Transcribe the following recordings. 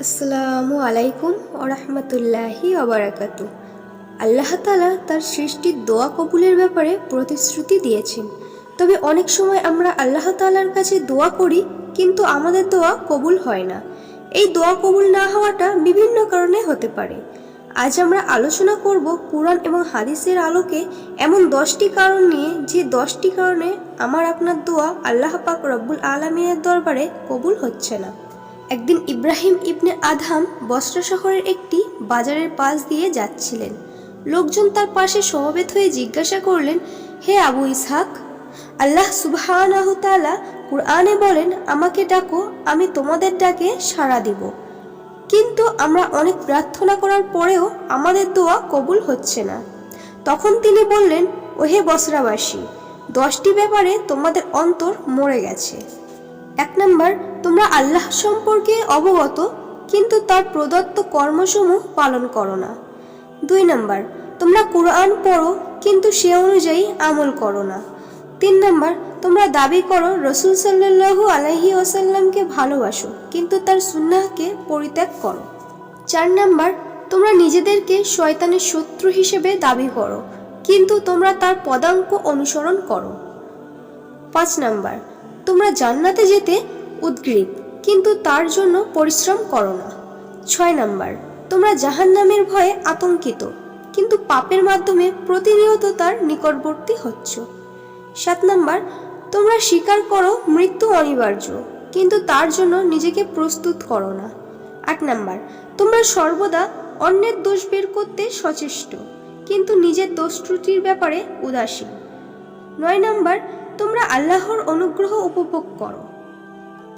আসসালামু আলাইকুম ওরহমতুল্লাহি ওবারাকাতু। আল্লাহ তাআলা তার সৃষ্টির দোয়া কবুলের ব্যাপারে প্রতিশ্রুতি দিয়েছেন। তবে অনেক সময় আমরা আল্লাহ তাআলার কাছে দোয়া করি, কিন্তু আমাদের দোয়া কবুল হয় না। এই দোয়া কবুল না হওয়াটা বিভিন্ন কারণে হতে পারে। আজ আমরা আলোচনা করব কুরআন এবং হাদিসের আলোকে এমন 10টি কারণ নিয়ে, যে 10টি কারণে আমার আপনার দোয়া আল্লাহ পাক রব্বুল আলামিনের দরবারে কবুল হচ্ছে না। একদিন ইব্রাহিম ইবনে আদহাম বসরা শহরের একটি বাজারের পাশ দিয়ে যাচ্ছিলেন। লোকজন তার পাশে সমবেত হয়ে জিজ্ঞাসা করলেন, হে আবু ইসহাক, আল্লাহ সুবহানাহু তাআলা কুরআনে বলেন, আমাকে ডাকো, আমি তোমাদের ডাকে সাড়া দিব। কিন্তু আমরা অনেক প্রার্থনা করার পরেও আমাদের দোয়া কবুল হচ্ছে না। তখন তিনি বললেন, ওহে বসরাবাসী, 10টি ব্যাপারে তোমাদের অন্তর মরে গেছে। 1 নাম্বার, তোমরা আল্লাহ সম্পর্কে অবগত, কিন্তু তার প্রদত্ত কর্মসমূহ পালন করো না। 2 নাম্বার, তোমরা কুরআন পড়ো, কিন্তু সে অনুযায়ী আমল করো না। 3 নাম্বার, তোমরা দাবি করো রাসূল সাল্লাল্লাহু আলাইহি ওয়াসাল্লামকে ভালোবাসো, কিন্তু তার সুন্নাহকে পরিত্যাগ করো। 4 নাম্বার, তোমরা নিজেদেরকে শয়তানের শত্রু হিসেবে দাবি করো, কিন্তু তোমরা তার পদাঙ্ক অনুসরণ করো। 5 নাম্বার, তোমরা জান্নাতে যেতে উদগ্রীব, কিন্তু তার জন্য পরিশ্রম করো না। 6 নাম্বার, তোমরা জাহান্নামের ভয়ে আতঙ্কিত, কিন্তু পাপের মাধ্যমে প্রতিনিয়ত তার নিকটবর্তী হচ্ছ। 7 নাম্বার, তোমরা স্বীকার করো মৃত্যু অনিবার্য, কিন্তু তার জন্য নিজেকে প্রস্তুত করো না। 8 নাম্বার, তোমরা সর্বদা অন্যের দোষ বের করতে সচেষ্ট, কিন্তু নিজের দোষ ত্রুটির ব্যাপারে উদাসীন। 9 নাম্বার, তোমরা আল্লাহর অনুগ্রহ উপভোগ করো,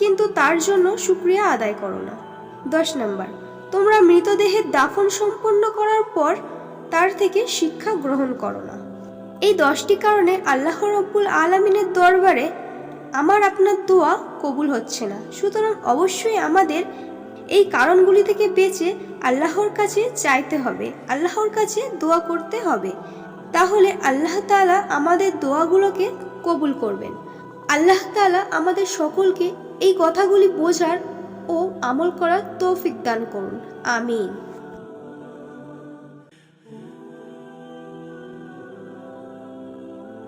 কিন্তু তার জন্য শুকরিয়া আদায় করো না। 10 নাম্বার, তোমরা মৃতদেহের দাফন সম্পন্ন করার পর তার থেকে শিক্ষা গ্রহণ করো না। এই 10টি কারণে আল্লাহ রব্বুল আলামিনের দরবারে আমার আপনার দোয়া কবুল হচ্ছে না। সুতরাং অবশ্যই আমাদের এই কারণগুলি থেকে বেঁচে আল্লাহর কাছে চাইতে হবে, আল্লাহর কাছে দোয়া করতে হবে। তাহলে আল্লাহ তাআলা আমাদের দোয়াগুলোকে কবুল করবেন। আল্লাহ তাআলা আমাদের সকলকে এই কথাগুলি বোঝার ও আমল করার তৌফিক দান করুন। আমিন।